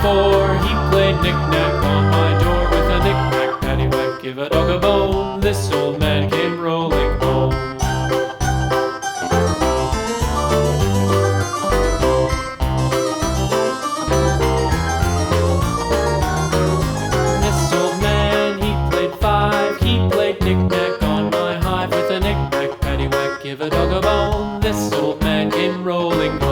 4, he played knick-knack on my door with a knick-knack, paddywhack, give a dog a bone. This old man came rolling home. This old man, he played 5, he played knick-knack on my hive with a knick-knack, paddywhack, give a dog a bone. This old man came rolling home.